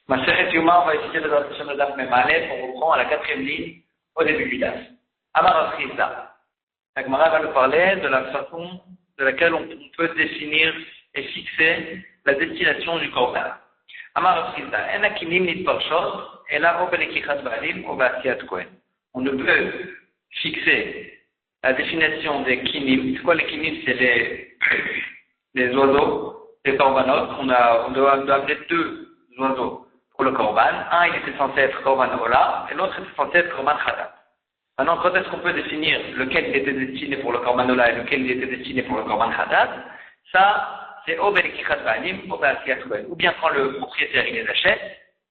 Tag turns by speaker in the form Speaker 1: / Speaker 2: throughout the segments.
Speaker 1: Maseret Yuma, on va étudier le Daf Memale, on reprend à la 4e ligne au début du Daf. Amar Afrizda. La Gemara va nous parler de la façon de laquelle on peut définir et fixer la destination du Korban. Amar Afrizda. En akinim nit parshot, et là, au benekichat ba'alim, au ba'asiyat kohen. On ne peut fixer la définition des kinim. C'est quoi les kinim? C'est les oiseaux, les korbanot. On doit amener deux oiseaux pour le korban. Un, il était censé être korban ola, et l'autre était censé être korban khatat. Maintenant, quand est-ce qu'on peut définir lequel il était destiné pour le korban ola et lequel il était destiné pour le korban khatat? Ça, c'est au benekichat ba'alim, au ba'asiyat kohen. Ou bien quand le propriétaire il les achète,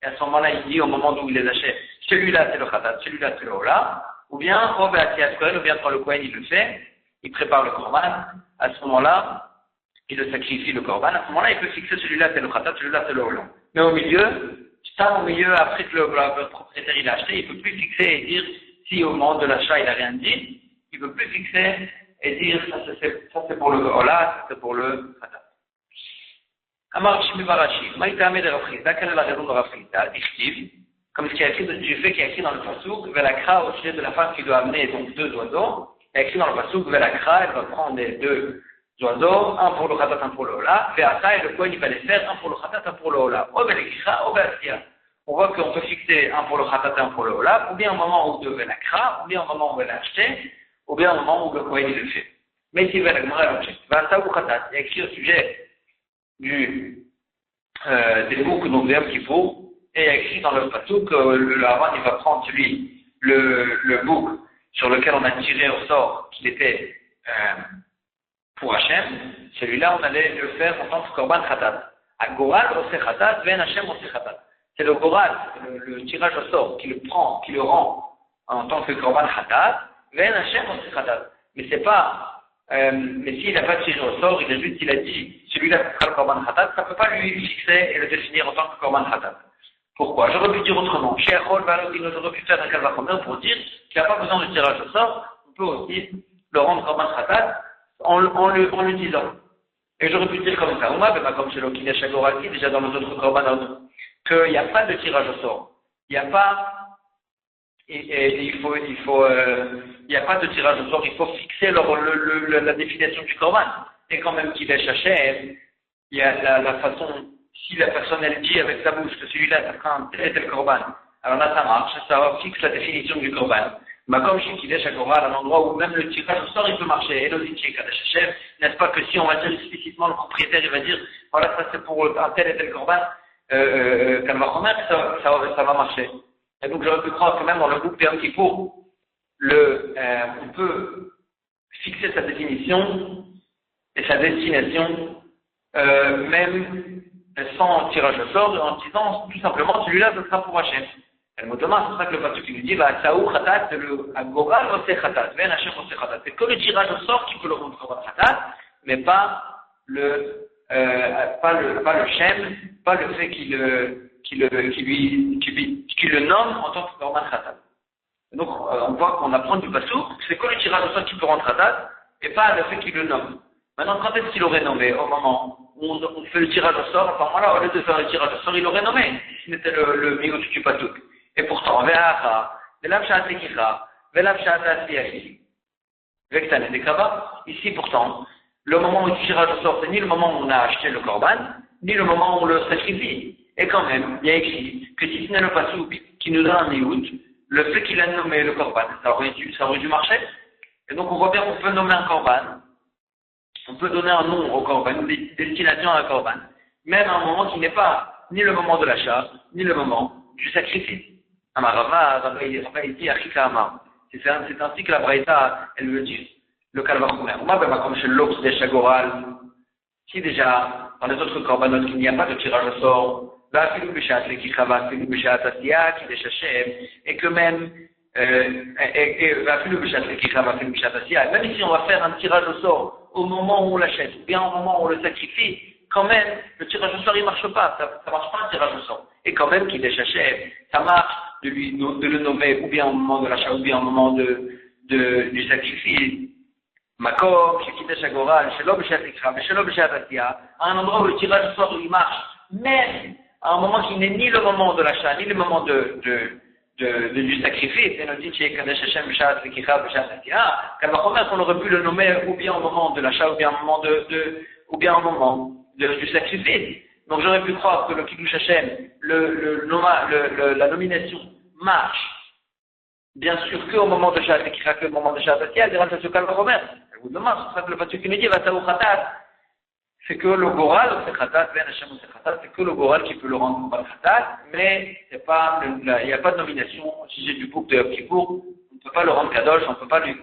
Speaker 1: et à ce moment-là, il dit au moment où il les achète, celui-là c'est le khatat, celui-là c'est le ola, ou bien au ba'asiyat kohen, ou bien quand le kohen il le fait, il prépare le korban, à ce moment-là, il le sacrifie le korban, à ce moment-là, il peut fixer celui-là c'est le khatat, celui-là c'est le ola. Mais au milieu, après que le propriétaire il a acheté, il ne peut plus fixer et dire, si au moment de l'achat il n'a rien dit, il ne peut plus fixer et dire, ça c'est pour le ola, ça c'est pour le khatat. Amar Shimi Barashi, Maïtame de Rafrizda, quelle est la raison de Rafrizda? Dichtiv, comme ce qui est écrit du fait qui est écrit dans le Passouk, Velakra, au sujet de la femme qui doit amener donc deux oiseaux, il est écrit dans le Passouk, Velakra, elle va prendre les deux oiseaux, un pour le khatat, un pour le ola, Veata, et le kohen il va les faire, un pour le khatat, un pour le ola. Au Velakra, au Veatia. On voit qu'on peut fixer un pour le khatat, un pour le ola, ou bien au moment où de Velakra, ou bien au moment où elle a acheté, ou bien au moment où le kohen il le fait. Mais si Velakra l'objecte, Veata ou khatat, il est écrit au sujet des boucs donc des Yom Kippour, et il y a écrit dans le Passouk que le Haman il va prendre le bouc sur lequel on a tiré au sort qu'il était pour Hachem, celui-là on allait le faire en tant que korban khatat. À Goral oseh khatat, ven Hachem oseh khatat. C'est le Goral, le tirage au sort qui le rend en tant que korban khatat, ven Hachem oseh khatat. Mais c'est pas mais s'il n'a pas tiré au sort, il a dit celui-là sera le korban khatat, ça ne peut pas lui fixer et le définir en tant que korban khatat. Pourquoi? J'aurais pu dire autrement. Chez Achol, j'aurais pu faire un kalvachomer pour dire qu'il n'a pas besoin de tirage au sort, on peut aussi le rendre korban khatat en le disant. Et j'aurais pu dire comme ça, comme chez l'Okinesh Agoraki, déjà dans les autres korbanot, qu'il n'y a pas de tirage au sort. Il n'y a pas il n'y a pas de tirage au sort, il faut fixer la définition du korban. Et quand même qu'il est chaché, il y a la façon, si la personne elle dit avec sa bouche que celui-là ça sera un tel et tel korban, alors là ça marche, ça fixe la définition du korban. Mais comme chez Kidesh Agora, à un endroit où même le tirage au sort il peut marcher, et l'ositie Kadesh, n'est-ce pas que si on va dire explicitement, le propriétaire il va dire, voilà ça c'est pour un tel et tel korban, Kalvachomer, ça va marcher. Et donc j'aurais pu croire que même dans le groupe des Yom Kippour, on peut fixer sa définition et sa destination même sans tirage au sort, en disant tout simplement celui-là ce sera pour Hachem. Et le Motoma, c'est pour ça que le pasteur qui nous dit Saou Khatat, le Agoral Oseh Khatat, Ven Hachem Oseh Khatat. C'est que le tirage au sort qui peut le rendre Korban Khatat, mais pas le Shem, pas le fait qu'il le nomme en tant que korban khatat. Donc, on voit qu'on apprend du passouk, c'est que le tirage au sort qui peut rendre khatat, et pas le fait qu'il le nomme. Maintenant, quand est-ce qu'il aurait nommé? Au moment où on fait le tirage au sort, à ce moment-là, au lieu de faire le tirage au sort, il aurait nommé, si c'était le miot du passouk. Et pourtant, ve'acha, ve'lam sha'at lekicha, ve'lam sha'at asiyahi, ve'ktane dekava, ici pourtant, le moment où le tirage au sort, c'est ni le moment où on a acheté le korban, ni le moment où on le sacrifie. Et quand même, il y a écrit que si ce n'est le passouk qui nous donne un niout, le fait qu'il a nommé le korban, ça aurait dû marcher. Et donc on voit bien qu'on peut nommer un korban, on peut donner un nom au korban, une destination à un korban, même à un moment qui n'est pas ni le moment de l'achat, ni le moment du sacrifice. Amarava, il dit Achika Amar. C'est ainsi que la Braïta, elle veut dire. Le kalvachomer. Comme chez l'Oks des Chagoral, si déjà, dans les autres korbanot, il n'y a pas de tirage au sort, et que même, même si on va faire un tirage au sort au moment où on l'achète, ou bien au moment où on le sacrifie, quand même, le tirage au sort il marche pas, ça marche pas un tirage au sort. Et quand même qu'il est chaché, ça marche de le nommer ou bien au moment de l'achat, ou bien au moment du sacrifice. Makom, chez Kidesh Agoral, chez l'homme chez Atikra, mais chez l'homme chez Atatia, à un endroit où le tirage au sort il marche, même à un moment qui n'est ni le moment de l'achat, ni le moment du sacrifice, et nous dit qu'on aurait pu le nommer ou bien au moment de l'achat, ou bien au moment du sacrifice. Donc j'aurais pu croire que le Kiddush Hashem, la nomination marche, bien sûr qu'au moment de Shabbat Kira, que au moment de Shabbat Kira, elle se calme Romer. Elle vous demande, c'est pour ça que le Pasuk qui nous dit, c'est que le Goral, c'est que le Goral qui peut le rendre Korban Khatat, mais il n'y a pas de nomination au sujet du bouc de Yom Kippour, on ne peut pas le rendre Kadosh, on ne peut pas lui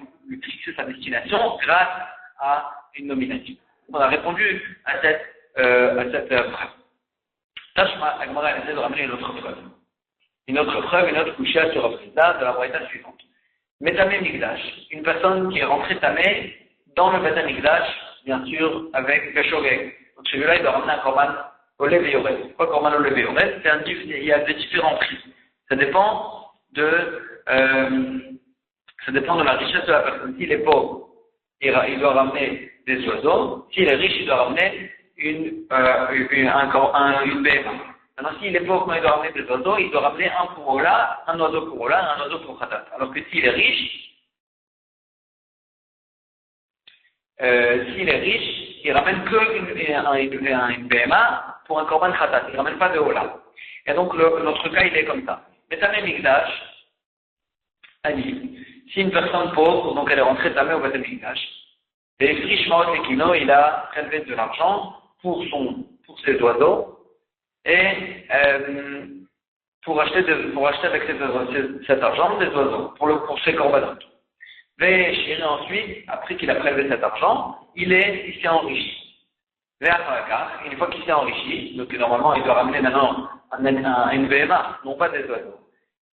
Speaker 1: fixer sa destination grâce à une nomination. On a répondu à cette preuve. Tashma, Agmara essaie de ramener une autre preuve. Une autre couchée sur Afrida de la braïta suivante. Metamé Migdash, une personne qui est rentrée tamé dans le Beth Migdash, bien sûr, avec Beshogeg. Donc celui-là, il doit ramener un korban au levé yored. Pourquoi korban au levé yored? Il y a des différents prix. Ça dépend de la richesse de la personne. S'il est pauvre, il doit ramener des oiseaux. S'il est riche, il doit ramener une béma. Maintenant, s'il est pauvre, il doit ramener des oiseaux, il doit ramener un pour Ola, un oiseau pour Ola, un oiseau pour Khatat. Alors que s'il est riche, il ramène que une BMA pour un korban khatat, il ne ramène pas de Ola. Et donc, notre cas, il est comme ça. Mais Tamé Migdash a dit, si une personne pauvre, donc elle est rentrée Tamé au Beth Migdash, et Frishmaot Ekino, il a prélevé de l'argent pour ses oiseaux, et pour acheter avec cet argent des oiseaux, pour ses corbanotes. Et ensuite, après qu'il a prélevé cet argent, il s'est enrichi. Une fois qu'il s'est enrichi, donc normalement il doit ramener maintenant une BMA, non pas des oiseaux.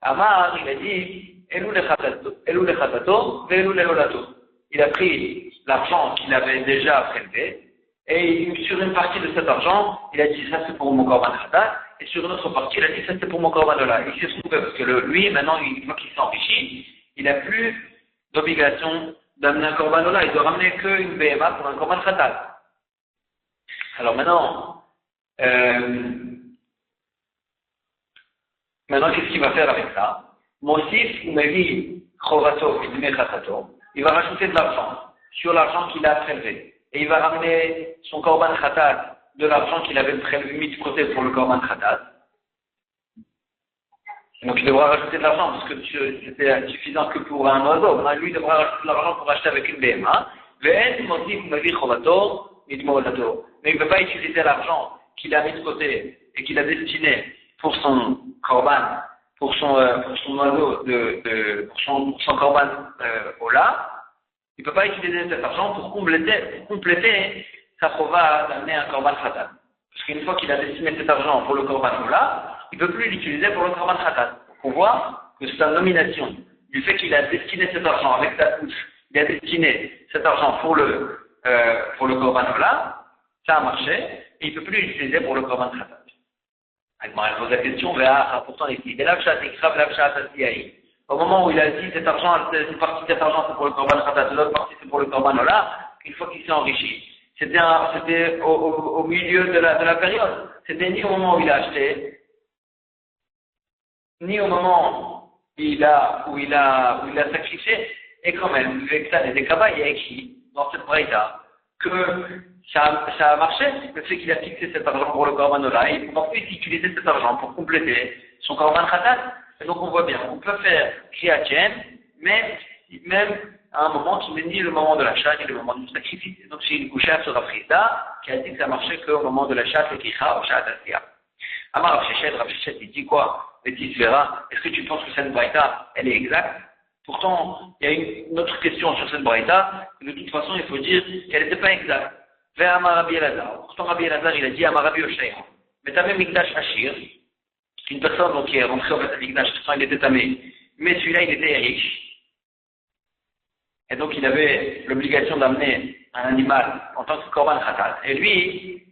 Speaker 1: Amar, il a dit, Elou le chatato, ve'elou le lolato. Il a pris l'argent qu'il avait déjà prélevé, et sur une partie de cet argent, il a dit ça c'est pour mon korban khatat, et sur une autre partie, il a dit ça c'est pour mon korban ola. Il s'est trouvé parce que lui, maintenant, une fois qu'il s'est enrichi, il n'a plus d'obligation d'amener un korban ola, il doit ramener qu'une BMA pour un korban khatat. Alors maintenant, qu'est-ce qu'il va faire avec ça? Mosif, il m'a dit, chovato, il va rajouter de l'argent sur l'argent qu'il a prélevé. Et il va ramener son korban khatat de l'argent qu'il avait mis de côté pour le korban khatat. Donc il devra rajouter de l'argent parce que c'était suffisant que pour un oiseau. Maintenant, lui, il devra rajouter de l'argent pour acheter avec une BMA. Mais il ne peut pas utiliser l'argent qu'il a mis de côté et qu'il a destiné pour son korban, pour son oiseau, pour son korban Ola. Il ne peut pas utiliser cet argent pour compléter sa chova d'amener un korban khatat. Parce qu'une fois qu'il a destiné cet argent pour le korban Ola, il ne peut plus l'utiliser pour le korban khatat. On voit que sa nomination, du fait qu'il a destiné cet argent avec sa touche, il a destiné cet argent pour le korban Ola, ça a marché, et il ne peut plus l'utiliser pour le korban khatat. Elle pose la question, pourtant ici, au moment où il a dit cet argent, une partie de cet argent c'est pour le korban khatat, l'autre partie c'est pour le korban ola, une fois qu'il s'est enrichi. C'était au milieu de la période. C'était ni au moment où il a acheté, ni au moment où il a sacrifié, et quand même, avec ça, des Kaba, il y a écrit dans cette braïta que ça a marché, le fait qu'il a fixé cet argent pour le korban ola, et il ne peut plus utiliser cet argent pour compléter son korban khatat. Et donc on voit bien, on peut faire Kriyat, mais même à un moment qui n'est ni le moment de l'achat, ni le moment du sacrifice. Et donc c'est une couchère sur Afrida qui a dit que ça marchait qu'au moment de l'achat, le Kicha, au Shat Asiya. Amar Rav Shechet, il dit quoi? Il dit, est-ce que tu penses que cette braïta, elle est exacte? Pourtant, il y a une autre question sur cette braïta, de toute façon, il faut dire qu'elle n'était pas exacte. Vers Amar Rabbi Elazar. Pourtant, Rabbi Elazar, il a dit Amar Rabbi Oshaya. Mais t'as même Mikdash Ashir, une personne donc, qui est rentrée au Beth Mikdash, il était tamé, mais celui-là, il était riche. Et donc, il avait l'obligation d'amener un animal en tant que korban khatat. Et lui,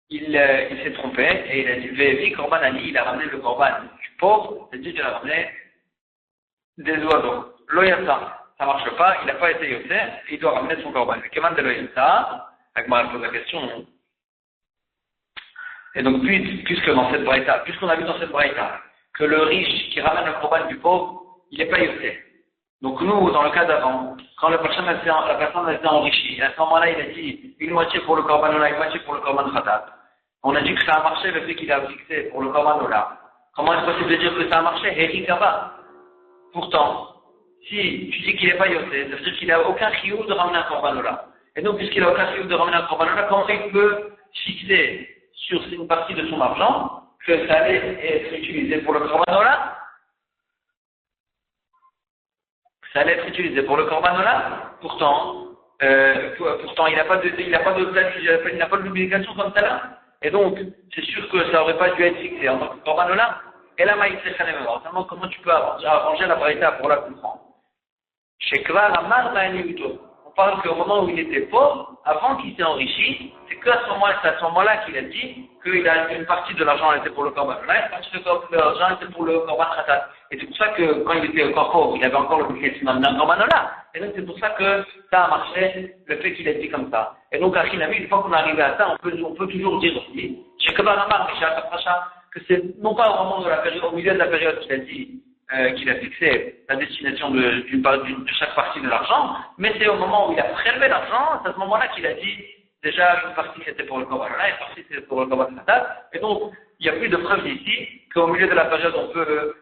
Speaker 1: il s'est trompé, et il a dit, Vévi korban ani, il a ramené le korban du pauvre, c'est-à-dire qu'il a ramené des oiseaux. L'oyata, ça marche pas, il n'a pas été yoté, il doit ramener son korban. Le keman de l'oyata, Agmara pose la question, Et donc, puisque dans cette braïta, puisqu'on a vu dans cette braïta que le riche qui ramène le corban du pauvre, il n'est pas yoté. Donc nous, dans le cas d'avant, quand la personne a été enrichie, à ce moment-là, il a dit une moitié pour le corban ola, une moitié pour le corban khatat. On a dit que ça a marché le fait qu'il a fixé pour le corban ola. Comment est-ce possible de dire que ça a marché? Hérikaba. Pourtant, si tu dis qu'il n'est pas yoté, ça veut dire qu'il n'a aucun chiyuv de ramener un corban ola. Et donc, puisqu'il n'a aucun chiyuv de ramener un corban ola, comment il peut fixer sur une partie de son argent que ça allait être utilisé pour le corban ola? Ça allait être utilisé pour le corban ola. Pourtant, il n'a pas d'obligation comme ça là. Et donc, c'est sûr que ça n'aurait pas dû être fixé en tant que corban ola. Et là, seulement comment tu peux arranger la braïta pour la comprendre. Chez Kvar Amar Ba'aniuto. On parle qu'au moment où il était pauvre, avant qu'il s'est enrichi, c'est qu'à ce moment-là qu'il a dit qu'il a une partie de l'argent était pour le corban ola, une partie de l'argent était pour le corban khatat. Et c'est pour ça que quand il était encore pauvre, il avait encore l'obligation d'un corban ola. Et donc c'est pour ça que ça a marché, le fait qu'il a dit comme ça. Et donc, à Chinavi, une fois qu'on est arrivé à ça, on peut toujours dire aussi, chez Kvar Amar, que c'est non pas au moment de la période, au milieu de la période qu'il a dit qu'il a fixé la destination de chaque partie de l'argent, mais c'est au moment où il a prélevé l'argent, c'est à ce moment-là qu'il a dit déjà une partie c'était pour le corban ola, une partie c'était pour le corban khatat, et donc il n'y a plus de preuve ici qu'au milieu de la période on peut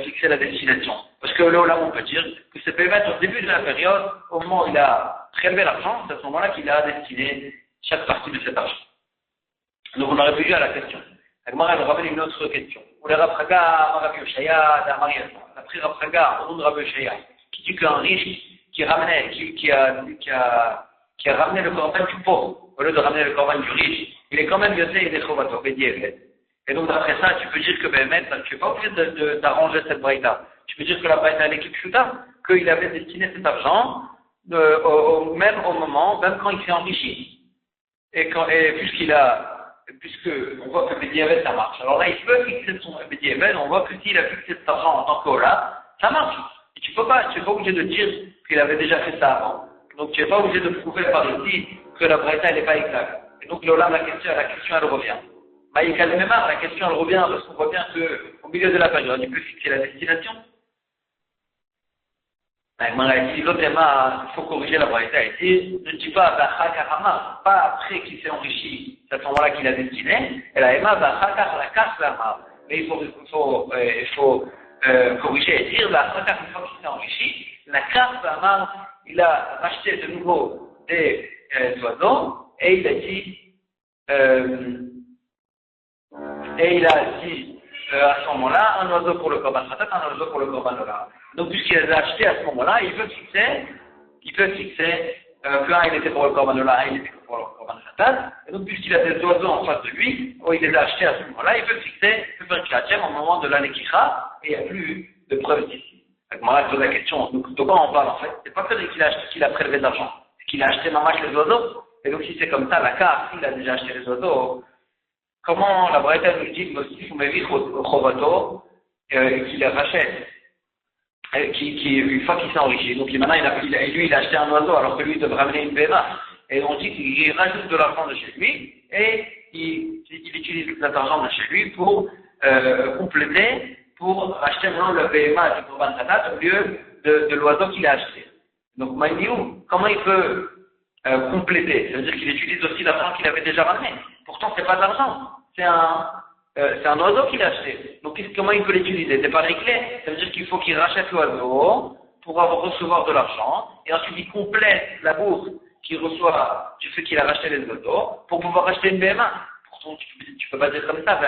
Speaker 1: fixer la destination. Parce que là on peut dire que c'est peut-être au début de la période, au moment où il a prélevé l'argent, c'est à ce moment-là qu'il a destiné chaque partie de cet argent. Donc on a répondu à la question. Agmara elle ramène une autre question. Ou le Rapraga, Rabbi Oshaya, Damariel. Après Rapraga, au nom de Rabbi Oshaya, qui dit qu'un riche qui a ramené le corban du pauvre, au lieu de ramener le corban du riche, il est quand même yoté et détrovato, Bédiévet. Et donc d'après ça, tu peux dire que tu n'es pas obligé d'arranger cette braïta. Tu peux dire que la braïta est l'équipe Shuta, qu'il avait destiné cet argent, même au moment, même quand il s'est enrichi. Et puisque on voit que Bédiévet ça marche. Alors là, il peut fixer son Bédiévet, on voit que s'il a fixé cet argent en tant qu'Ola, ça marche. Et tu n'es pas obligé de dire qu'il avait déjà fait ça avant. Donc tu n'es pas obligé de prouver par ici que la braïta n'est pas exacte. Et donc l'Ola, la question elle revient. Maïkal Memar, la question elle revient parce qu'on voit bien qu'au milieu de la période, il peut fixer la destination. Il faut corriger la braïta ici. Ne dis pas Bachakarama, pas après qu'il s'est enrichi, c'est à ce moment-là qu'il a destiné. Et la Ema Bachakar la Kaslama. Mais il faut corriger et dire Bachakar, une fois qu'il s'est enrichi, la Kaslama, il a racheté de nouveau des oiseaux et il a dit à ce moment-là, un oiseau pour le korban khatat, un oiseau pour le korban ola. Donc, puisqu'il les a achetés à ce moment-là, il peut fixer qu'un il était pour le korban ola, un il était pour le korban khatat. Et donc, puisqu'il a des oiseaux en face de lui, il les a achetés à ce moment-là, il peut faire khatchem au moment de l'anekikha, et il n'y a plus de preuves d'ici. Donc, moi, je pose la question, donc, de quoi on parle en fait? C'est pas qu'il a prélevé de l'argent, c'est qu'il a acheté mamash les oiseaux. Et donc, si c'est comme ça, la carte, s'il a déjà acheté les oiseaux, comment la braïta nous dit que Mevi Chovato, qu'il rachète, une fois qu'il s'est enrichi, donc maintenant il a acheté un oiseau alors que lui il devrait amener une béma, et on dit qu'il rajoute de l'argent de chez lui et il utilise cet argent de chez lui pour compléter, pour acheter maintenant le béma du Korban Khatat au lieu de l'oiseau qu'il a acheté. Donc Maïniou, comment il peut compléter? Ça veut dire qu'il utilise aussi l'argent qu'il avait déjà ramené. Pourtant, c'est pas de l'argent, c'est un oiseau qu'il a acheté. Donc, comment il peut l'utiliser? C'est pas réglé. Ça veut dire qu'il faut qu'il rachète l'oiseau pour recevoir de l'argent, et ensuite il complète la bourse qu'il reçoit du fait qu'il a racheté les oiseaux pour pouvoir acheter une BMA. Pourtant, tu peux pas dire comme ça,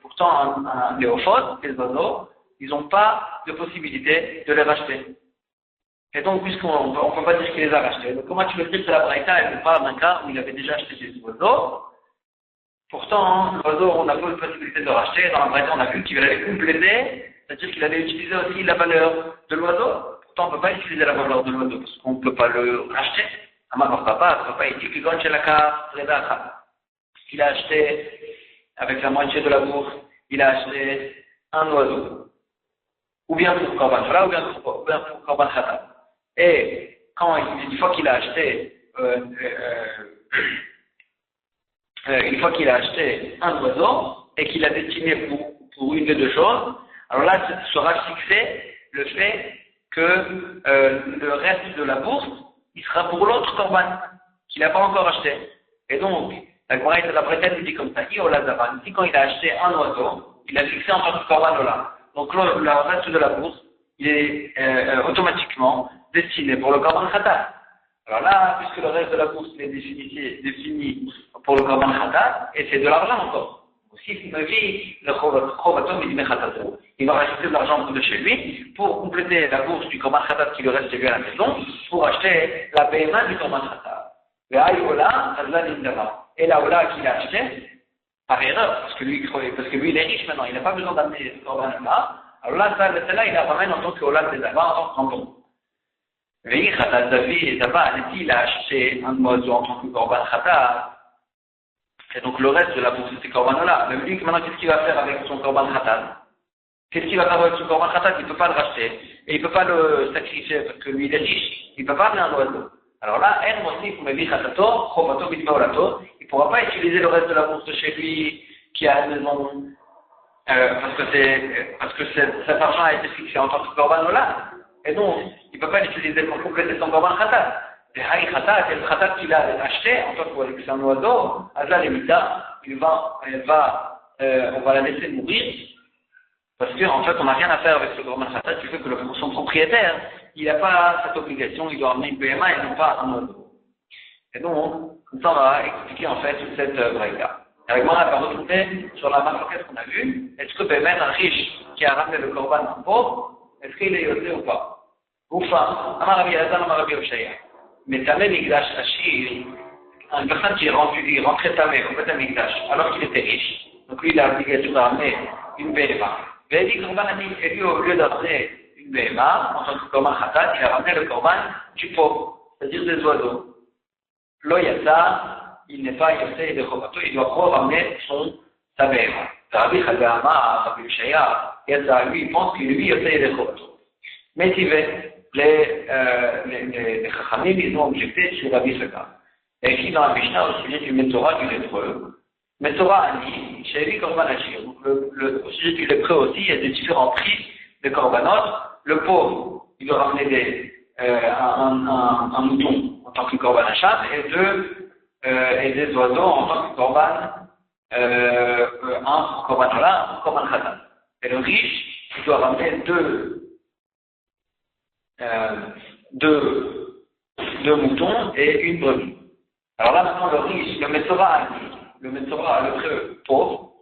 Speaker 1: pourtant, un léophode, les oiseaux, ils n'ont pas de possibilité de les racheter. Et donc, puisqu'on ne peut pas dire qu'il les a rachetés, donc comment tu veux dire que la braïta, elle nous parle d'un cas où il avait déjà acheté des oiseaux? Pourtant, l'oiseau, on n'a pas de possibilité de le racheter. Dans la braïta, on a vu qu'il allait compléter, c'est-à-dire qu'il allait utiliser aussi la valeur de l'oiseau. Pourtant, on ne peut pas utiliser la valeur de l'oiseau parce qu'on ne peut pas le racheter. Amar papa, il dit qu'il gagne chez la carte, il a acheté, avec la moitié de la bourse, il a acheté un oiseau. Ou bien pour Korban Ola, ou bien pour Korban Khatat. Et une fois qu'il a acheté une fois qu'il a acheté un oiseau et qu'il a destiné pour une des deux choses, alors là sera fixé le fait que le reste de la bourse, il sera pour l'autre corban qu'il n'a pas encore acheté. Et donc, la Gemara de la Bretagne nous dit comme ça, ici quand il a acheté un oiseau, il a fixé en tant que corban là. Donc le reste de la bourse, il est automatiquement destiné pour le corban khatat. Alors là, puisque le reste de la bourse est défini pour le korban khatat, et c'est de l'argent encore. Si il me vit le chovato, il va rajouter de l'argent de chez lui pour compléter la bourse du korban khatat qui lui reste chez lui à la maison, pour acheter la BMA du korban khatat. Et là, Ola qu'il a acheté, par erreur, parce que lui il est riche maintenant, il n'a pas besoin d'amener ce korban là. Alors là, celle-là, il la ramène en tant que Ola des Avars, en tant que tampon. Et d'abord, il a acheté un oiseau en tant que korban khatat, et donc le reste de la bourse, c'est korban là. Mais lui, maintenant, qu'est-ce qu'il va faire avec son korban khatat? Qu'est-ce qu'il va faire avec son korban khatat? Il ne peut pas le racheter, et il ne peut pas le sacrifier, parce que lui, il est riche, il ne peut pas amener un oiseau. Alors là, il ne pourra pas utiliser le reste de la bourse de chez lui, qui a une maison, parce que cet argent a été fixé en tant que korban là. Et donc, il ne peut pas l'utiliser pour compléter son korban khatat. Et le khatat qu'il a acheté, en tant que c'est un oiseau, Azal et Mita, on va la laisser mourir, parce qu'en fait, on n'a rien à faire avec ce korban khatat, qui fait que son propriétaire, il n'a pas cette obligation, il doit amener une PMA et non pas un oiseau. Et donc, on va expliquer en fait toute cette braïda. Avec moi, on va retrouver sur la marque qu'on a vue, est-ce que même un riche qui a ramené le korban en pauvre, est-ce qu'il est yoté ou pas? Oufa, Amarabi Azan, Amarabi Oshaya. Mais Tamé Migdash Hachir, une personne qui est rentrée Tamé au Beth Migdash alors qu'il était riche, donc lui il a l'obligation de ramener une BMA. Mais il dit Korban a dit, et lui au lieu d'amener une BMA, en tant que Korban Khatat, il a ramené le Korban du pauvre, c'est-à-dire des oiseaux. L'Oyata, il n'est pas yoté de Chovato, il doit ramener sa BMA. Rabbi Chagama, Rabbi Oshaya, lui il pense qu'il lui yoté de Chovato. Mais les Chachamim, ils ont objecté sur Rabbi Chagam. Et écrit dans la Mishnah au sujet du Metzora du lépreux. Metzora Ani, chez lui Korban Hachir. Donc au sujet du lépreux aussi, il y a des différents prix de Korbanot. Le pauvre, il doit ramener un mouton en tant que Korban Hacham et des oiseaux en tant que Korban, un pour Korban Ola, un pour Korban Khatat. Et le riche, il doit ramener deux moutons et une brebis. Alors là, maintenant, le riche, le Metzora, le pauvre,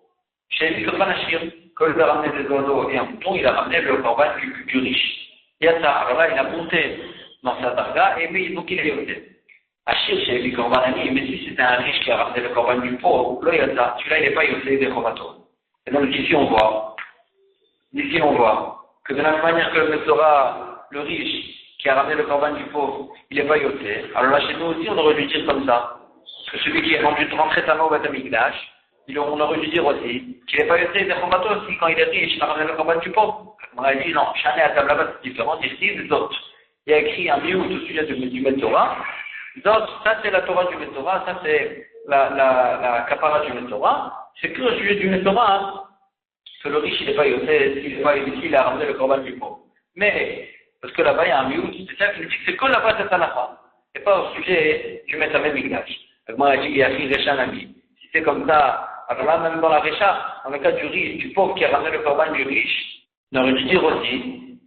Speaker 1: chez lui, Korban Hachir, quand il a ramené des oiseaux et un mouton, il a ramené le Korban du riche. Il y a ça. Alors là, il a monté dans sa darga, et puis, donc il est yoté. Hachir, chez lui, Korban Ani, mais si c'était un riche qui a ramené le Korban du pauvre, là, il y a ça. Celui-là, il n'est pas yoté des Chovato. Et donc, d'ici, on voit que de la même manière que le Metzora, le riche, qui a ramené le korban du pauvre, il n'est pas yoté. Alors là, chez nous aussi, on aurait dû dire comme ça. Parce que celui qui est rentré tamo au Beth Amikdash, on aurait dû dire aussi qu'il n'est pas yoté des Chovato aussi, quand il est riche, il a ramené le korban du pauvre. On a dit non, Chané à table là-bas, c'est différent, des autres. Il y a écrit un miout au sujet du Metzora. D'autres, ça c'est la Torah du Metzora, ça c'est la kapara du Metzora. C'est que au sujet du Metzora, hein, que le riche, il n'est pas yoté, s'il n'est pas yoté, il a ramené le korban du pauvre. Mais, parce que là-bas, il y a un miout, c'est ça qui nous dit que c'est que là-bas, c'est Tanacha. Et pas au sujet du Metzamé Migdash. Moi, il y a écrit Récha Nami. Si c'est comme ça, alors là, même dans la Récha, dans le cas du riche, du pauvre qui a ramené le korban du riche, on aurait dû dire aussi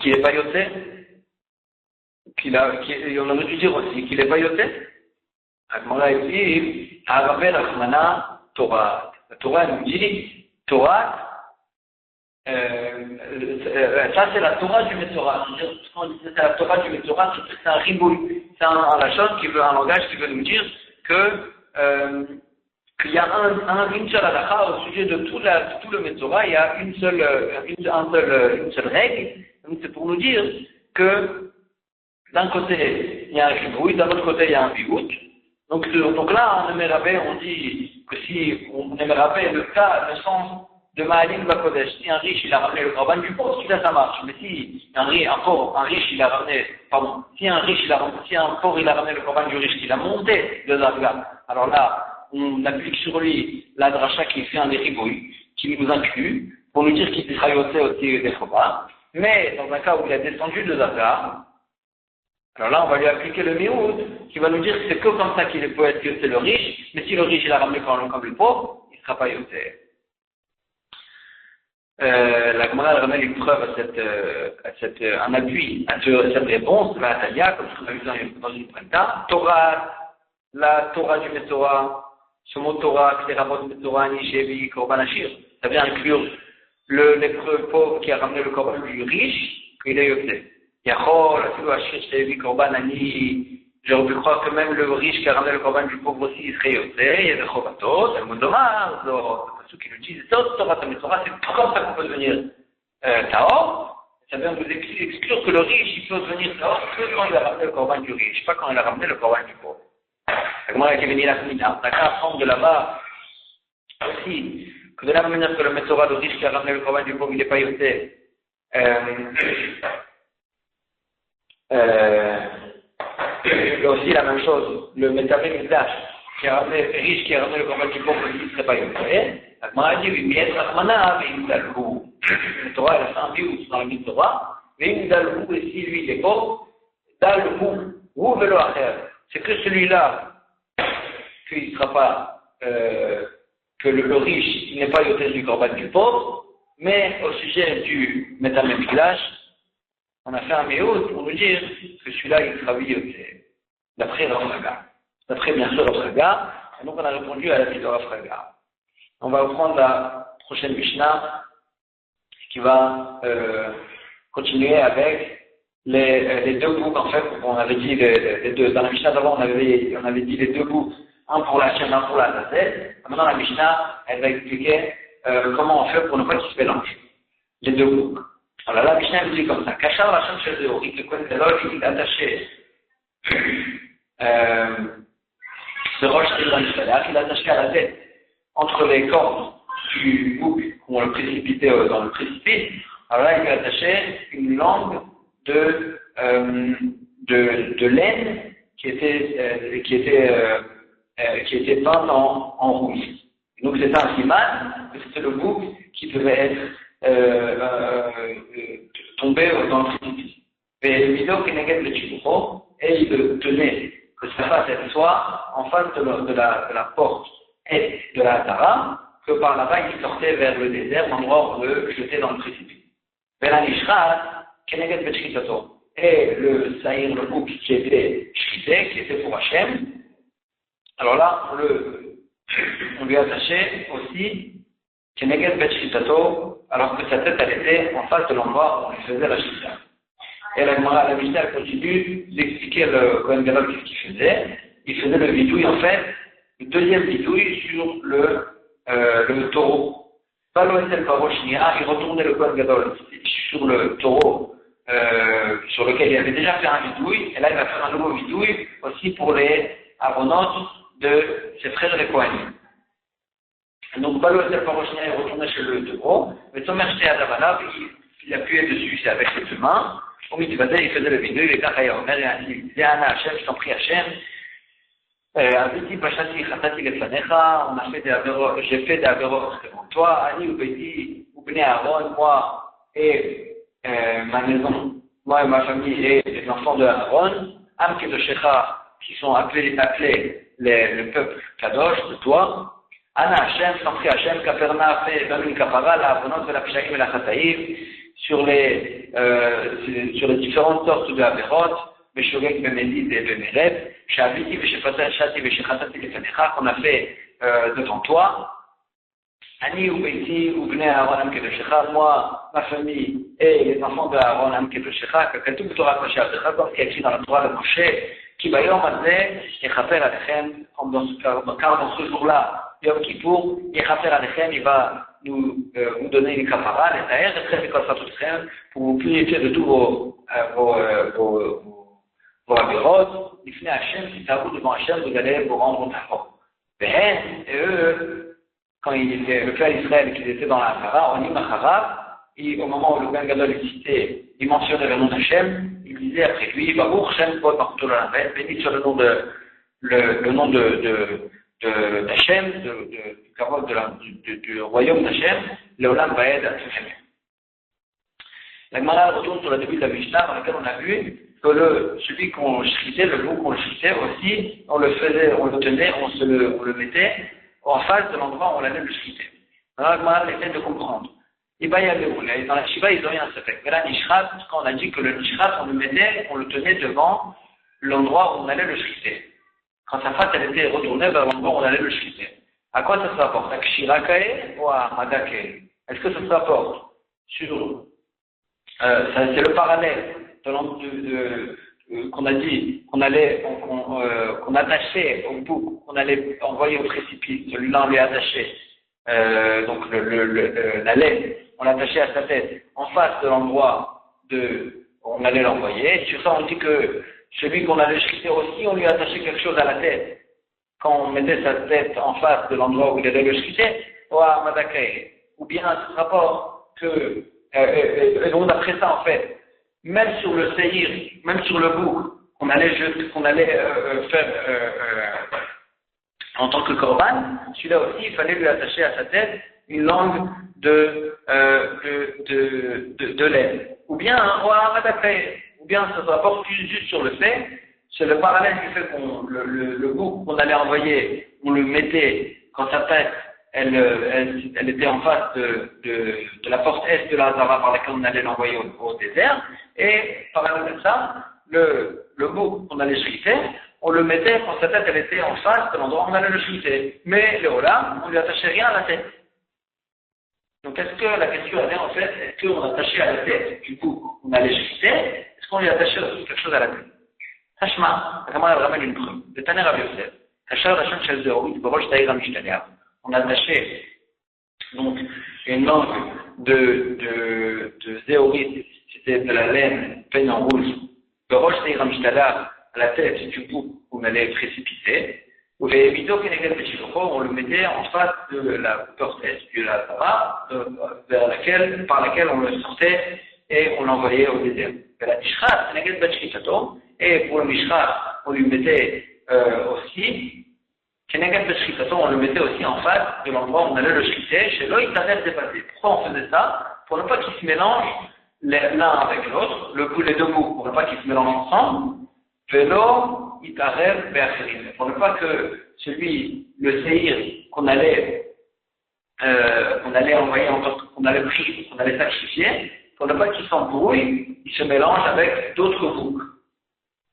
Speaker 1: qu'il n'est pas yoté, on aurait dû dire aussi qu'il n'est pas yoté. Alors là, il dit, Avavel Achmana Torah. La Torah nous dit, Torah, ça c'est la Torah du Metzora. C'est-à-dire, quand on dit c'est la Torah du Metzora, c'est un riboul. C'est un langage qui veut nous dire qu'il y a une seule halakha au sujet de tout le Metzora, il y a une seule règle. Donc c'est pour nous dire que d'un côté il y a un riboul, d'un autre côté il y a un biout. Donc là, en Emerabé, on dit que si on Emerabé, le sens de Ma'alim Bakodesh, si un riche il a ramené le korban du pauvre, celui-là ça marche. Mais si un riche il a ramené, si un pauvre il a ramené le corban du riche, qu'il a monté de Darga, alors là, on applique sur lui la dracha qui fait un éribouille, qui nous inclut, pour nous dire qu'il sera yoté aussi des Choba. Mais dans un cas où il a descendu de Darga, alors là, on va lui appliquer le mioud, qui va nous dire que c'est que comme ça qu'il peut être yoté le riche, mais si le riche il a ramené comme le pauvre, il ne sera pas yoté. La Gemara ramène une preuve un appui à cette réponse, la Talia, comme on a vu dans une prenta. La Torah du Metzora, ce mot Torah, c'est Rabot Metzora, Nishevi, Korban Ashir. Ça vient inclure l'épreuve pauvre qui a ramené le Korban du riche, qu'il est yoté. Yachol, Afilu Ashir, Shevi, Korban Ani. J'aurais pu croire que même le riche qui a ramené le Korban du pauvre aussi, il serait yoté. Il y a des Chobatot, el Modomar, ceux qui nous disent, Torah, c'est comme ça qu'on peut devenir Taor. Ça vient nous exclure que le riche, il peut devenir Taor que quand il a ramené le Korban du riche, pas quand il a ramené le Korban du pauvre. Comment il a venu la Smina? On a qu'à apprendre de là-bas aussi que de la même manière que le Metzora, le riche qui a ramené le Korban du pauvre, il n'est pas yoté. Et aussi la même chose, le Metamé Mikdash, riche qui a ramené le Korban du pauvre, il ne serait pas yoté. La Gemara dit, oui, mais Rachmana, mais il dalou. Le Torah, elle a fait un biou dans la Torah, mais il dalou, et si lui il est pauvre, dalou, ou velo acher. C'est que celui-là, qu'il ne sera pas, que le riche, il n'est pas yoté du Korban du pauvre, mais au sujet du Metamé Mikdash, on a fait un méot pour nous dire que celui-là, il sera yoté. D'après Rafraga. D'après, bien sûr, Rafraga. Et donc, on a répondu à la vie de Rafraga. On va reprendre la prochaine Mishnah qui va continuer avec les deux boucs. En fait, on avait dit les deux. Dans la Mishnah d'avant, on avait dit les deux boucs, un pour la chaîne, un pour la tête. Maintenant, la Mishnah, elle va expliquer comment on fait pour ne pas qu'ils se mélangent. Les deux boucs. Alors la Mishnah elle dit comme ça. Kachar la chaîne chez Zéorique, le Kohen Gadol, il est attaché ce roche il est attaché à la tête. Entre les cordes du bouc où on le précipitait dans le précipice, alors là il lui attachait une langue de laine qui était peinte en rouge. Donc c'est un siman que c'était le bouc qui devait être tombé dans le précipice. Et le vidéo qui négative le chiboucho, et il tenait que sa face soit en face de la porte et de la Tara, que par là-bas il sortait vers le désert, l'endroit où on le jetait dans le précipice. Et le saïr, le bouc qui était shrité, qui était pour Hachem, alors là on lui attachait aussi Keneged Bet Shritato, alors que sa tête elle était en face de l'endroit où on lui faisait la shrita. Et la Mishnah continue d'expliquer le Kohen Gadol qu'est-ce qu'il faisait. Il faisait le vidouille en fait, le deuxième vidouille sur le taureau. Pas l'OSL Parochnia, il retournait le Kohen Gadol sur le taureau sur lequel il avait déjà fait un vidouille, et là il va faire un nouveau vidouille aussi pour les avonotes de ses frères les Kohanim. Donc pas l'OSL Parochnia, il retournait chez le taureau, mais son merché à Davana, il appuyait dessus, c'est avec ses deux mains. Au milieu il faisait le vidouille, il était à Omer, et il disait Anna Hachem, je t'en prie Hachem. Aviti Bashati Khatati Lefanecha, j'ai fait des avéros devant toi, Ani Ubedi, Ubne Aaron, moi et ma maison, moi et ma famille et les enfants de Aaron, Am Kedoshecha, qui sont appelés le peuple Kadosh de toi, Anna Hachem, je t'en prie Hachem, Kaperna fait Bamil Kapara, la Avonot de la Pshakim et la Khataïm, sur les différentes sortes de avéros, Beshogek, Bemedid et Bemereb, Shaviti, Beshefatel, Shati, Beshechatati, Lefanecha, qu'on a fait devant toi. Ani, Ubeiti, Ubne Aaron, Am Kedoshecha, moi, ma famille et les enfants de Aaron, Am Kedoshecha, que tout le Torah Moshe, comme ce qui est écrit dans la Torah de Moshe, qui Bayom Azeh, Yechaper Alechem, car dans ce jour-là, Yom Kippour, Yechaper Alechem, il va nous donner une kapara, les taïrs, et très école Fatouchem, pour vous purifier de tous vos avéros, Ifne Hachem, si ça vous devant Hachem, vous allez vous rendre d'accord. Et eux, quand le peuple Israël, qu'ils étaient dans la Hara, on y Mahara, et au moment où le Ben Gadol est cité, il mentionnait le nom d'Hachem, il disait après lui, Baruch Shem Kod Malchut Olam, béni sur le nom d'Hachem, du royaume d'Hachem, Leolam Vaed Hachem. La Gemara retourne sur le début de la Mishnah dans laquelle on a vu que celui qu'on shritait, le veau qu'on shritait aussi, on le tenait, on le mettait en face de l'endroit où on allait le shriter. Alors la Gemara essaie de comprendre. Et bien, dans la Shiva, ils ont eu un secret. Mais là, Nishrat, quand on a dit que le Nishrat, on le tenait devant l'endroit où on allait le shriter. Quand sa face, elle était retournée vers l'endroit où on allait le shriter. À quoi ça se rapporte? À Kshirakae ou à Madakae? Est-ce que ça se rapporte sur c'est le parallèle qu'on a dit qu'on attachait au bouc, qu'on allait envoyer au précipice. Celui-là, on lui attachait donc la laine, on l'attachait à sa tête en face de l'endroit où on allait l'envoyer. Sur ça, on dit que celui qu'on allait shriter aussi, on lui attachait quelque chose à la tête. Quand on mettait sa tête en face de l'endroit où il allait le shriter, ou bien ce rapport que et donc d'après ça, en fait, même sur le séhir, même sur le bouc, qu'on allait faire en tant que korban, celui-là aussi, il fallait lui attacher à sa tête une langue de laine. Ou bien ça se rapporte juste sur le fait, c'est le parallèle qui fait qu'on le bouc qu'on allait envoyer, on le mettait quand sa tête elle était en face de la porte est de la Hazara par laquelle on allait l'envoyer au désert, et parallèlement à ça, le bouc qu'on allait shriter, on le mettait quand sa tête elle était en face de l'endroit où on allait le shriter. Mais le Olam, on lui attachait rien à la tête. Donc est-ce que la question est en fait, est-ce qu'on attachait à la tête du bouc qu'on allait shriter, est-ce qu'on lui attachait aussi quelque chose à la tête? Hashma, comment elle ramène une preuve. Le Taner Rav Yosef, Hachar Hachem Shel Zerout, Borosh Taïra Mishtalia. On attachait donc une langue de zéorite, c'était de la laine peinte en rouge, de roche à la tête du bouc qu'on allait précipiter, ou les vidéos on le mettait en face de la porte est de la Tara, par laquelle on le sortait et on l'envoyait au désert. Et pour le Mishrat, on lui mettait aussi on le mettait aussi en face de l'endroit où on allait le shriter, chez l'eau, il s'arrête dépassé. Pourquoi on faisait ça? Pour ne pas qu'ils se mélangent l'un avec l'autre, les deux bouts, pour ne pas qu'ils se mélangent ensemble, vélo, il t'arrête béacherim. Pour ne pas que le séhir qu'on allait envoyer qu'on allait sacrifier, pour ne pas qu'il s'embrouille, il se mélange avec d'autres boucs.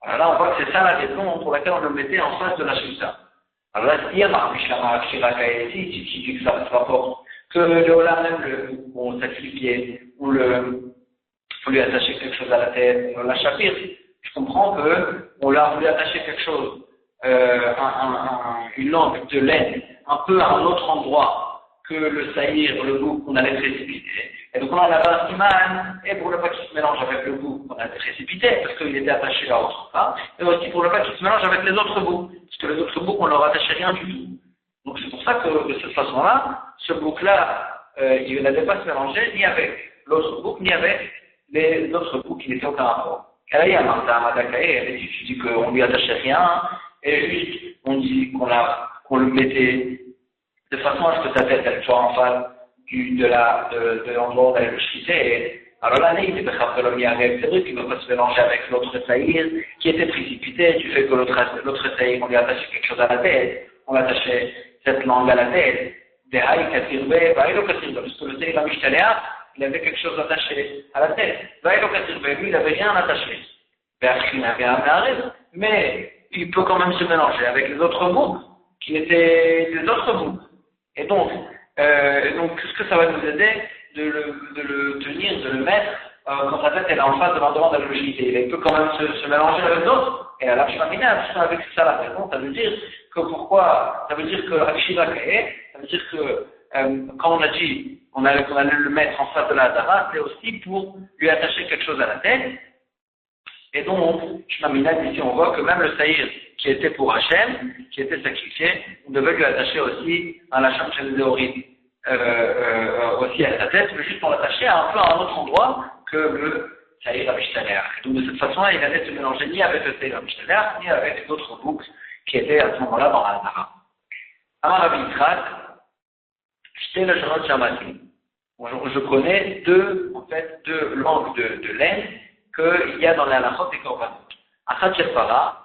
Speaker 1: Alors là, on voit que c'est ça la raison pour laquelle on le mettait en face de la Shulta. Alors là, s'il y a si tu dis que ça se rapporte, que le Olam même on sacrifiait, on lui attachait quelque chose à la tête, on la chapir, je comprends qu'on lui attachait quelque chose, une langue de laine, un peu à un autre endroit que le saïr, le bouc qu'on allait précipiter. Et donc on en avait un siman, et pour ne pas qu'il se mélange avec le bouc qu'on allait précipiter, parce qu'il était attaché à autre part, et aussi pour ne pas qu'il se mélange avec les autres boucs, parce que les autres boucs, on leur attachait rien du tout. Donc c'est pour ça que de cette façon-là, ce bouc-là, il n'allait pas se mélanger ni avec l'autre bouc, ni avec les autres boucs qui n'étaient aucun rapport. Et là, il y a Martha Madakae, tu dis qu'on lui attachait rien, et juste, on dit qu'on le mettait de façon à ce que sa tête elle soit en face de l'endroit où on allait le shriter. Alors là, il était c'est vrai qu'il ne va pas se mélanger avec l'autre saïr qui était précipité du fait que l'autre saïr, on lui attachait quelque chose à la tête, on attachait cette langue à la tête. Parce que le saïr Mishtaléa, il avait quelque chose attaché à la tête. Lui, il n'avait rien attaché. Mais il peut quand même se mélanger avec les autres boucs qui étaient des autres boucs. Et donc, qu'est-ce que ça va nous aider de le tenir, de le mettre quand sa tête elle est en face de l'endroit de la logicité. Il peut quand même se mélanger avec d'autres. Et à l'Archimamina, avec ça la réponse, ça veut dire que Akshiva Kae, ça veut dire que quand on a dit qu'on allait le mettre en face de la Hadara, c'est aussi pour lui attacher quelque chose à la tête. Et donc, Shmamina, ici on voit que même le saïr qui était pour Hachem, qui était sacrifié, on devait lui attacher aussi un Hachem Shel Zeorit, aussi à sa tête, mais juste pour l'attacher un peu à un autre endroit que Saïr Amishtaler. Donc de cette façon-là, il allait se mélanger ni avec le Saïr Amishtaler, ni avec d'autres boucles qui étaient à ce moment-là dans la Hazara. Amar Rabbi Yitzhak, j'étais le Shanot Shamati. Je connais deux langues de laine qu'il y a dans la halachot des korbanot. Achat Shefara,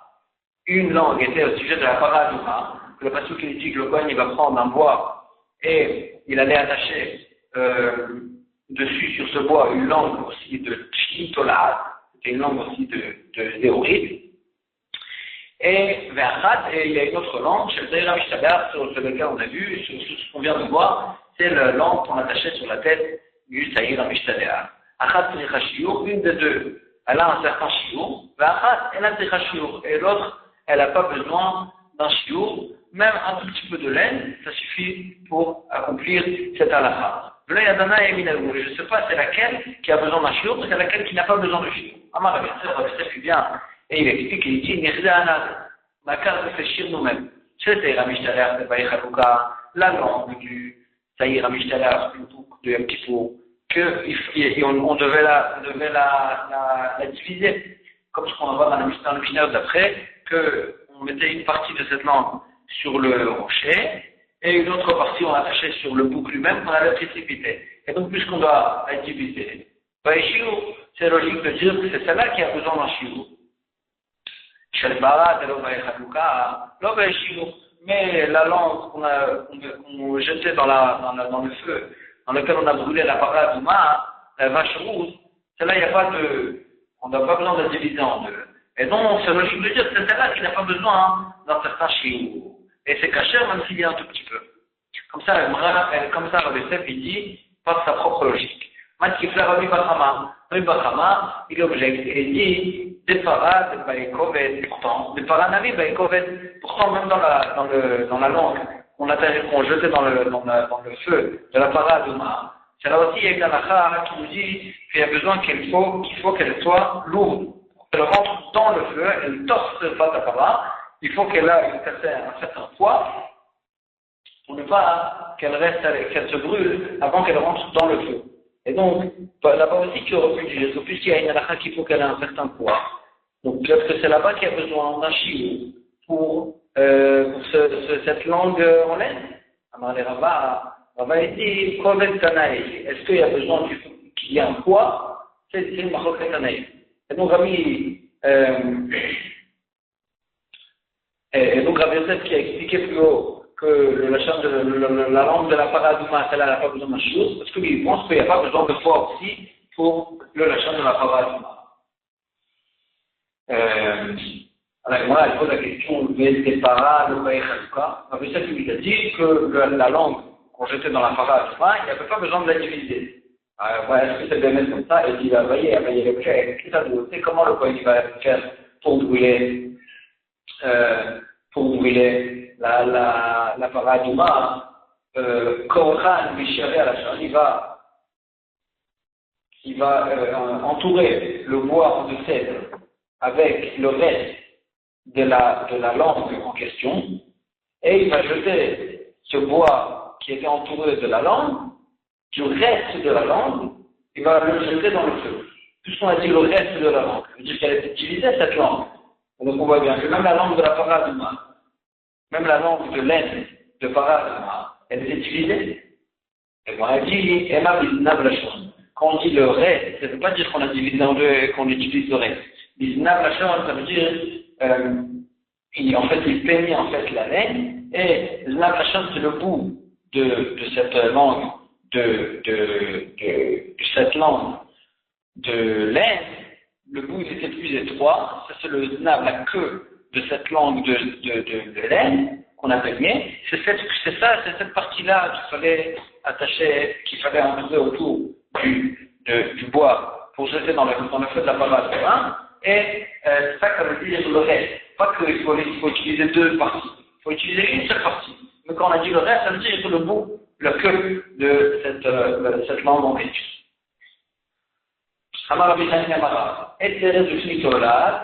Speaker 1: une langue était au sujet de la paraduma, que le pasuk il dit que le Kohen il va prendre un bois et il allait attacher dessus sur ce bois une langue aussi de Tchitolat, c'était une langue aussi de Zéorite. Et il y a une autre langue, chez le Saïr Amishtaler, sur lequel on a vu, sur ce qu'on vient de voir, c'est la langue qu'on attachait sur la tête du Saïr Amishtaler. Achat Tzricha Shiur, une des deux, elle a un certain Shiur, Achat, elle a Tzricha Shiur, et l'autre, elle n'a pas besoin d'un Shiur, même un tout petit peu de laine, ça suffit pour accomplir cette halakha. Je ne sais pas c'est laquelle qui a besoin d'un Shiur, c'est laquelle qui n'a pas besoin de Shiur. Amar Rabbi Yitzhak fait bien. Et il explique, il dit, ma carte réfléchir nous-mêmes. C'est le Saïr Amishtaler, c'est pas Yechalouka, la langue du Saïr Amishtaler, de Yom Kippour, qu'on devait la diviser, comme ce qu'on voit dans le Mishnah d'après, qu'on mettait une partie de cette langue sur le rocher, et une autre partie on attachait sur le bouc lui-même qu'on allait précipiter. Et donc, puisqu'on doit la diviser, c'est logique de dire que c'est celle-là qui a besoin d'un shiur. Mais la langue qu'on jetait dans le feu, dans lequel on a brûlé la paraduma, la vache rouge, celle-là, on n'a pas besoin de la diviser en deux. Et donc, c'est logique de dire que c'est celle-là qui n'a pas besoin d'un certain shiur. Et c'est caché, même s'il y a un tout petit peu. Comme ça, Rabbi Yosef, il dit, par sa propre logique. Matkifla Rabbi Bachama, il objecte et il dit, des parades, pourtant, des paranavi, pourtant, même dans la langue, qu'on jetait dans le feu de la paraduma, c'est là aussi, il y a une halakha qui nous dit qu'il y a besoin qu'il faut qu'elle soit lourde. Pour qu'elle rentre dans le feu, elle torse pas ta para, il faut qu'elle ait un certain poids, pour ne pas qu'elle se brûle avant qu'elle rentre dans le feu. Et donc, là-bas aussi, tu aurais pu dire, puisqu'il y a une halakha qu'il faut qu'elle ait un certain poids. Donc, peut-être que c'est là-bas qu'il y a besoin d'un shiur pour cette langue en laine. Alors, les Rava dit, est-ce qu'il y a besoin qu'il y ait un poids? C'est une marloquet tanaï. Et donc, Rabbi Yosef qui a expliqué plus haut que la langue de la paraduma, celle-là n'a pas besoin d'un shiur, parce qu'il pense qu'il n'y a pas besoin de poids aussi pour le lachan de la paraduma. Alors moi, il pose la question des paras, le païchalouka. Rabbi Yosef lui a dit que la langue qu'on jetait dans la paraduma, il n'y avait pas besoin de la diviser. Est-ce que c'est bien comme ça? Et il va veiller l'objet. C'est comment le coin va faire pour brûler la paraduma, Korhan, Mishari à la chaîne, il va entourer le bois de cèdre avec le reste de la langue en question, et il va jeter ce bois qui était entouré de la langue, du reste de la langue, il va le jeter dans le feu. Puisqu'on a dit le reste de la langue, ça veut dire qu'elle est utilisée cette langue. Donc on voit bien que même la langue de la paraduma, même la langue de laine de paraduma, elle est utilisée. Et on a dit, Emma Biznav Lachon. Quand on dit le reste, ça ne veut pas dire qu'on a divisé en deux et qu'on utilise le reste. Biznav Lachon, ça veut dire, il peignait en fait la laine, et Znav Lachon, c'est le bout de cette langue, de cette langue de laine. Le bout il était plus étroit, ça c'est le znav, la queue de cette langue de laine qu'on a peignée. C'est cette partie-là qu'il fallait attacher, qu'il fallait entourer autour du bois pour jeter dans le feu de la paraduma. Et c'est ça que veut dire le reste. Pas qu'il faut utiliser deux parties, il faut utiliser une seule partie. Mais quand on a dit le reste, ça veut dire le bout, la queue de cette langue en question. אמר רבי חנינא אמר, עת ארץ ושנית תולעת,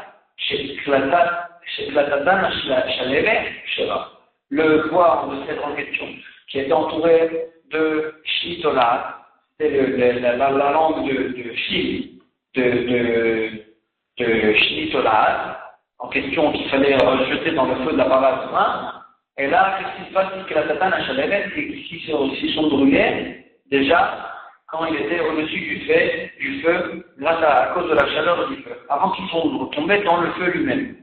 Speaker 1: שקלטתן השלמת שלה. Le bois de cette en question, qui est entouré de shitolat, c'est la langue de Chili, de Shinitolad, en question qu'il fallait jeter dans le feu de la parade. Et là, qu'est-ce qui se passe? C'est que la tatane à Chalevet, s'ils sont brûlés, déjà, quand il était au-dessus du feu, grâce à cause de la chaleur du feu, avant qu'ils sont tombés dans le feu lui-même.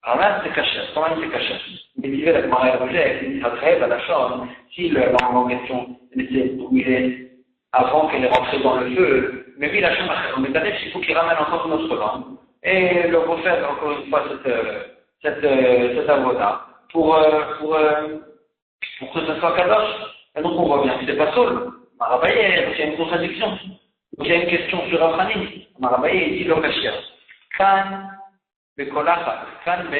Speaker 1: Alors là, c'est caché, quand même c'est caché. Mais il y avait la Gemara et Roger, il dit après, la chose, si l'angle en question était brûlée avant qu'elle est rentrée dans le feu, mais oui, la chambre, mais peut-être qu'il faut qu'il ramène encore une autre langue et le refaire encore une fois cette avoda pour que ce soit kadosh. Et donc on voit bien que c'est pas Saul. Marabaye, donc il y a une contradiction. Donc il y a une question sur Abraham. Marabaye, il dit l'okashia. Kan bekolacha, kan be.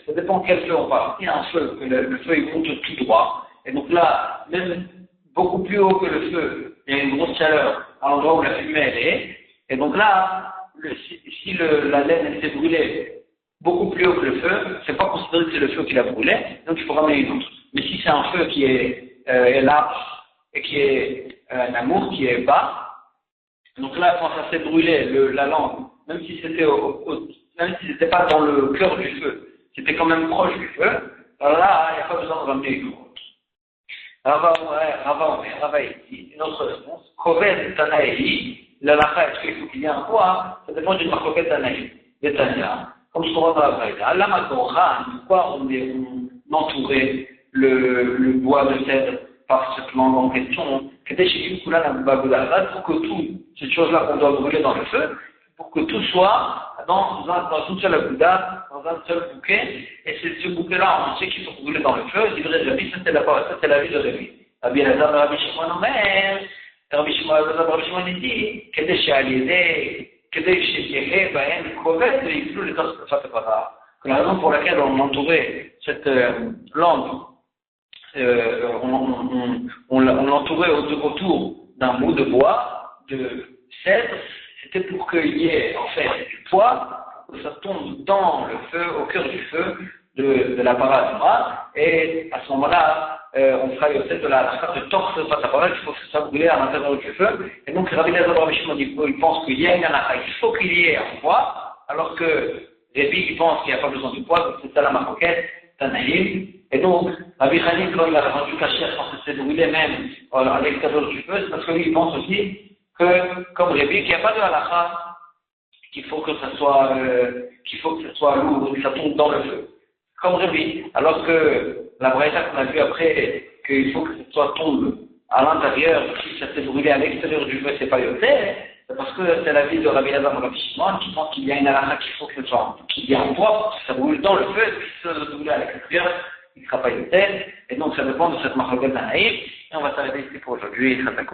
Speaker 1: Ça dépend quel feu on parle. Il y a un feu, que le feu il monte tout droit. Et donc là, même beaucoup plus haut que le feu, il y a une grosse chaleur à l'endroit où la fumée elle est. Et donc là, si la laine elle s'est brûlée beaucoup plus haut que le feu, c'est pas considéré que c'est le feu qui l'a brûlé, donc il faut ramener une autre. Mais si c'est un feu qui est large et qui est un amour qui est bas, donc là quand ça s'est brûlé, la lampe, même si c'était pas dans le cœur du feu, c'était quand même proche du feu, alors là il n'y a pas besoin de ramener une autre. Rava ici, une autre réponse. Kovet Tanaï, la lacha, est-ce qu'il faut qu'il y ait un poids? Ça dépend d'une marcoquette Tanaï, des Tania, comme ce qu'on voit dans la Braïda. La Makocha, pourquoi on entourait le bois de cèdre par cette langue en question? C'était chez Yukula Nabagoula, pour que tout, cette chose-là qu'on doit brûler dans le feu, pour que tout soit dans une seule Aguda, dans un seul bouquet, et c'est ce bouquet-là, on sait qu'il faut brûler dans le feu, il dirait Rabbi, c'était la vie de Rabbi. Rabbi Elazar, Rabbi Shimon Omer, Rabbi Shimon dit, כדי שעל ידי, כדי שיהיה בהם כובד ויפלו לתוך תקופת הפרה. La raison pour laquelle on entourait cette langue, on l'entourait autour d'un bout de bois, de cèdre, c'était pour qu'il y ait en fait du poids, que ça tombe dans le feu, au cœur du feu de la parade. Et à ce moment-là, on fera de la de torse de la parade, il faut que ça brûle à l'intérieur du feu. Et donc, Rabbi Elazar il pense qu'il y a une anaka, il faut qu'il y ait un poids, alors que Rabbi il pense qu'il n'y a pas besoin de poids, donc c'est ça la maroquette, Tanaïm. Et donc, Rabbi Khalil, quand il a rendu cachère, quand ça s'est brûlé même à l'extérieur du feu, c'est parce que lui, il pense aussi que, comme Rabbi, qu'il n'y a pas de halakha, qu'il faut que ça soit lourd, que ça tombe dans le feu. Comme Rabbi, alors que la braïta qu'on a vu après, qu'il faut que ça soit tombe à l'intérieur, si ça s'est brûlé à l'extérieur du feu, c'est pas yoté, c'est parce que c'est la vie de Rabbi Elazar et Rabbi Shimon qui pense qu'il y a une halakha qu'il faut que qu'il y ait un poids, si ça brûle dans le feu, si ça se brûle à l'extérieur, il ne sera pas yoté, et donc ça dépend de cette marloquette d'Anaïm, et on va s'arrêter ici pour aujourd'hui, très